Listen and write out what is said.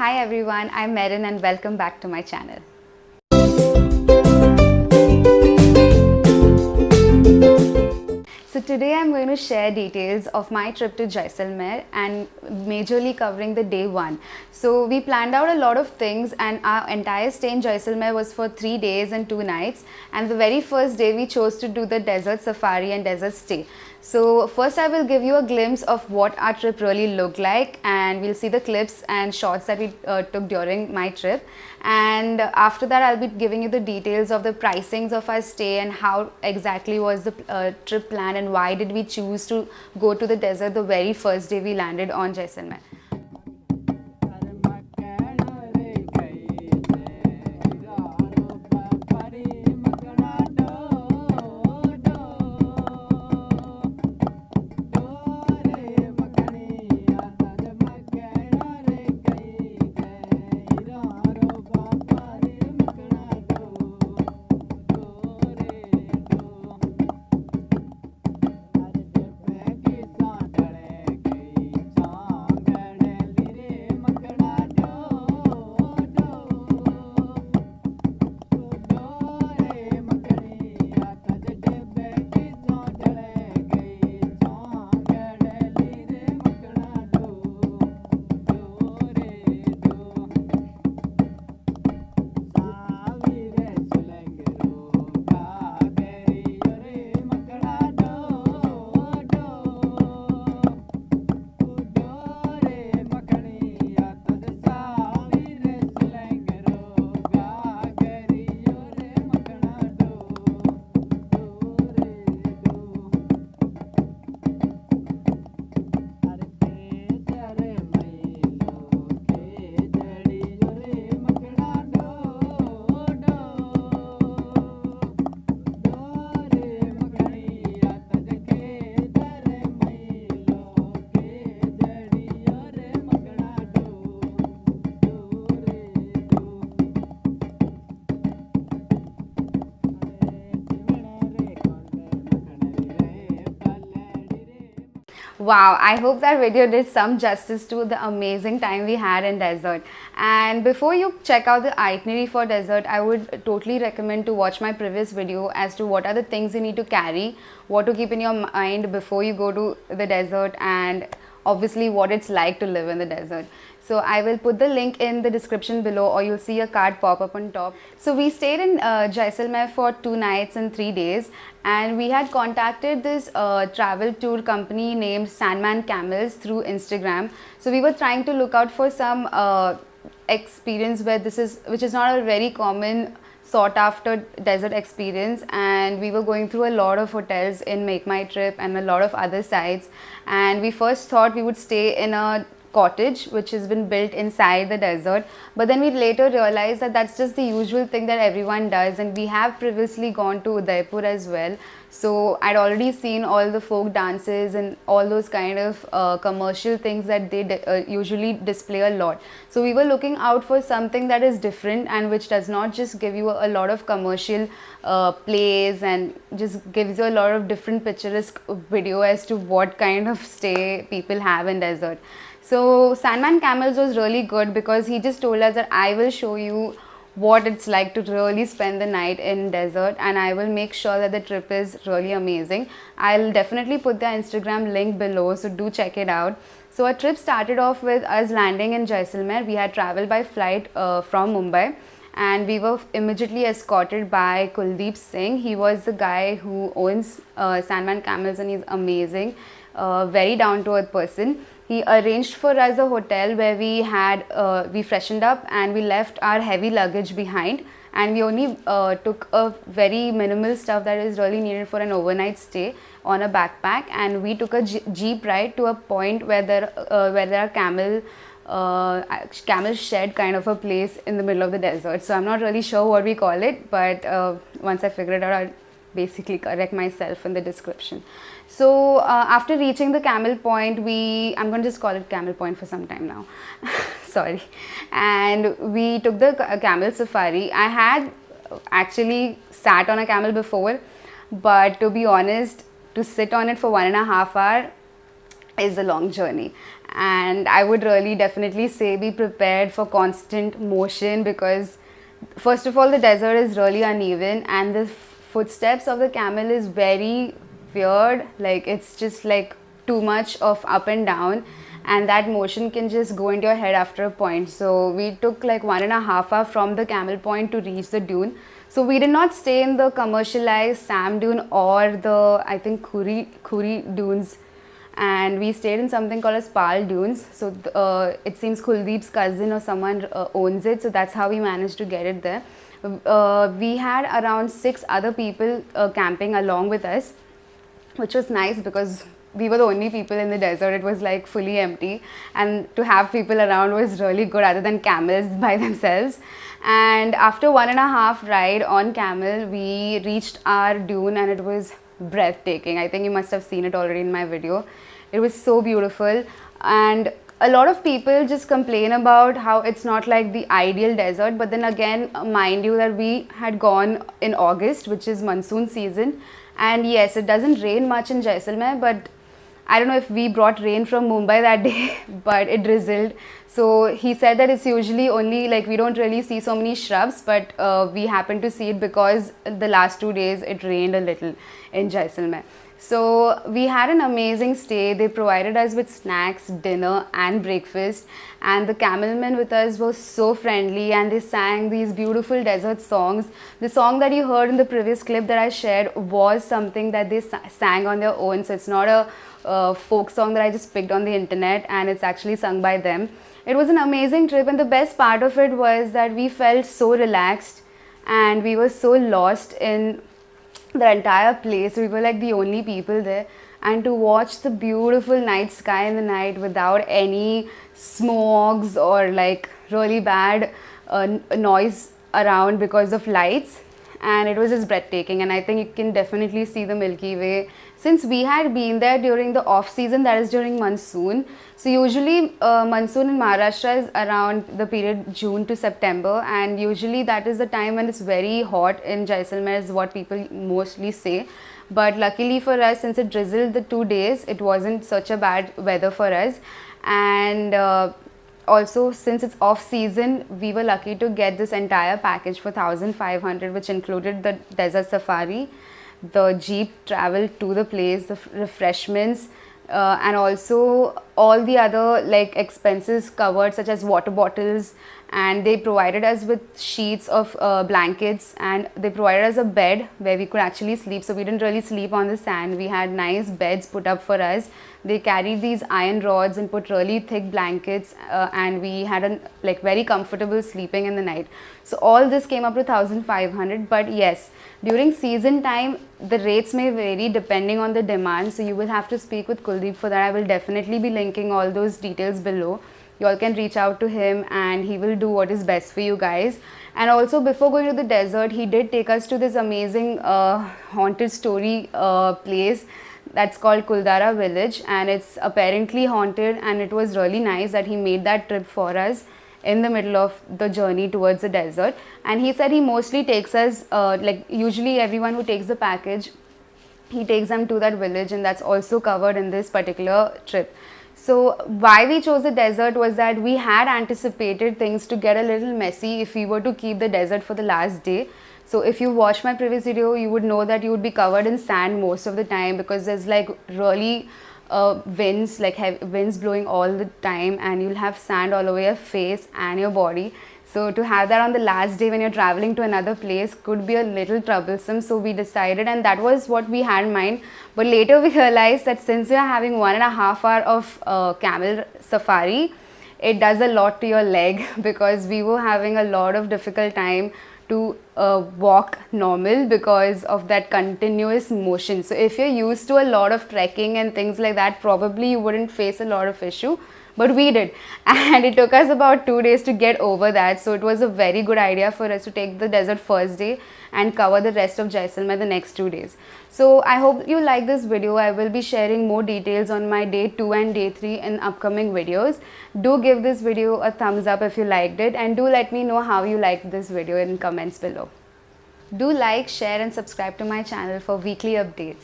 Hi everyone, I'm Merin and welcome back to my channel. So today I'm going to share details of my trip to Jaisalmer and majorly covering the day one. So we planned out a lot of things and our entire stay in Jaisalmer was for 3 days and 2 nights, and the very first day we chose to do the desert safari and desert stay. So first I will give you a glimpse of what our trip really looked like, and we'll see the clips and shots that we took during my trip, and after that I'll be giving you the details of the pricings of our stay and how exactly was the trip plan and why did we choose to go to the desert the very first day we landed on Jaisalmer. Wow, I hope that video did some justice to the amazing time we had in desert. And before you check out the itinerary for desert, I would totally recommend to watch my previous video as to what are the things you need to carry, what to keep in your mind before you go to the desert, and obviously what it's like to live in the desert. So I will put the link in the description below, or you'll see a card pop up on top. So we stayed in Jaisalmer for 2 nights and 3 days, and we had contacted this travel tour company named SandmanCamels through Instagram. So we were trying to look out for some experience where which is not a very common sought after desert experience, and we were going through a lot of hotels in Make My Trip and a lot of other sites, and we first thought we would stay in a cottage which has been built inside the desert, but then we later realized that that's just the usual thing that everyone does, and we have previously gone to Udaipur as well, so I'd already seen all the folk dances and all those kind of commercial things that they usually display a lot. So we were looking out for something that is different and which does not just give you a lot of commercial plays and just gives you a lot of different picturesque video as to what kind of stay people have in desert. So SandmanCamels was really good because he just told us that I will show you what it's like to really spend the night in desert, and I will make sure that the trip is really amazing. I'll definitely put the Instagram link below, so do check it out. So our trip started off with us landing in Jaisalmer. We had traveled by flight from Mumbai, and we were immediately escorted by Kuldeep Singh. He was the guy who owns SandmanCamels, and he's amazing, very down to earth person. He arranged for us a hotel where we freshened up and we left our heavy luggage behind, and we only took a very minimal stuff that is really needed for an overnight stay on a backpack, and we took a jeep ride to a point where there are camel shed kind of a place in the middle of the desert. So I'm not really sure what we call it, but once I figure it out, I'll basically correct myself in the description. So after reaching the camel point, I'm going to just call it camel point for some time now. Sorry. And we took the camel safari. I had actually sat on a camel before, but to be honest, to sit on it for 1.5 hours is a long journey. And I would really definitely say be prepared for constant motion, because first of all the desert is really uneven and the footsteps of the camel is very weird. Like it's just like too much of up and down, and that motion can just go into your head after a point. So we took like 1.5 hours from the camel point to reach the dune. So we did not stay in the commercialized Sam dune or the, I think, Khuri dunes, and we stayed in something called as Pal Dunes. So it seems Kuldeep's cousin or someone owns it, so that's how we managed to get it there. We had around 6 other people camping along with us, which was nice because we were the only people in the desert. It was like fully empty, and to have people around was really good other than camels by themselves. And after 1.5 ride on camel, we reached our dune and it was breathtaking. I think you must have seen it already in my video. It was so beautiful, and a lot of people just complain about how it's not like the ideal desert, but then again, mind you that we had gone in August, which is monsoon season, and yes, it doesn't rain much in Jaisalmer, but I don't know if we brought rain from Mumbai that day, but it drizzled. So he said that it's usually only like we don't really see so many shrubs, but we happened to see it because the last 2 days it rained a little in Jaisalmer. So we had an amazing stay. They provided us with snacks, dinner and breakfast, and the camelmen with us were so friendly, and they sang these beautiful desert songs. The song that you heard in the previous clip that I shared was something that they sang on their own, so it's not a folk song that I just picked on the internet, and it's actually sung by them. It was an amazing trip, and the best part of it was that we felt so relaxed and we were so lost in the entire place. We were like the only people there, and to watch the beautiful night sky in the night without any smogs or like really bad noise around because of lights, and it was just breathtaking. And I think you can definitely see the Milky Way. Since we had been there during the off season, that is during monsoon, so usually monsoon in Maharashtra is around the period June to September, and usually that is the time when it's very hot in Jaisalmer, is what people mostly say. But luckily for us, since it drizzled the 2 days, it wasn't such a bad weather for us. And also, since it's off season, we were lucky to get this entire package for 1,500, which included the desert safari, the jeep travel to the place, the refreshments, and also all the other like expenses covered, such as water bottles, and they provided us with sheets of blankets, and they provided us a bed where we could actually sleep. So we didn't really sleep on the sand. We had nice beds put up for us. They carried these iron rods and put really thick blankets, and we had a like very comfortable sleeping in the night. So all this came up to 1,500. But yes, during season time the rates may vary depending on the demand, so you will have to speak with Kuldeep for that. I will definitely be linking all those details below. You all can reach out to him and he will do what is best for you guys. And also, before going to the desert, he did take us to this amazing haunted story place that's called Kuldara village, and it's apparently haunted, and it was really nice that he made that trip for us in the middle of the journey towards the desert. And he said he mostly takes us like usually everyone who takes the package, he takes them to that village, and that's also covered in this particular trip. So why we chose the desert was that we had anticipated things to get a little messy if we were to keep the desert for the last day. So if you watched my previous video, you would know that you would be covered in sand most of the time, because there's like really winds, like winds blowing all the time, and you'll have sand all over your face and your body. So to have that on the last day when you're traveling to another place could be a little troublesome. So we decided, and that was what we had in mind. But later we realized that since we are having 1.5 hours of camel safari, it does a lot to your leg, because we were having a lot of difficult time to walk normal because of that continuous motion. So if you're used to a lot of trekking and things like that, probably you wouldn't face a lot of issue. But we did, and it took us about 2 days to get over that. So it was a very good idea for us to take the desert first day and cover the rest of Jaisalmer the next 2 days. So I hope you like this video. I will be sharing more details on my day 2 and day 3 in upcoming videos. Do give this video a thumbs up if you liked it, and do let me know how you liked this video in comments below. Do like, share and subscribe to my channel for weekly updates.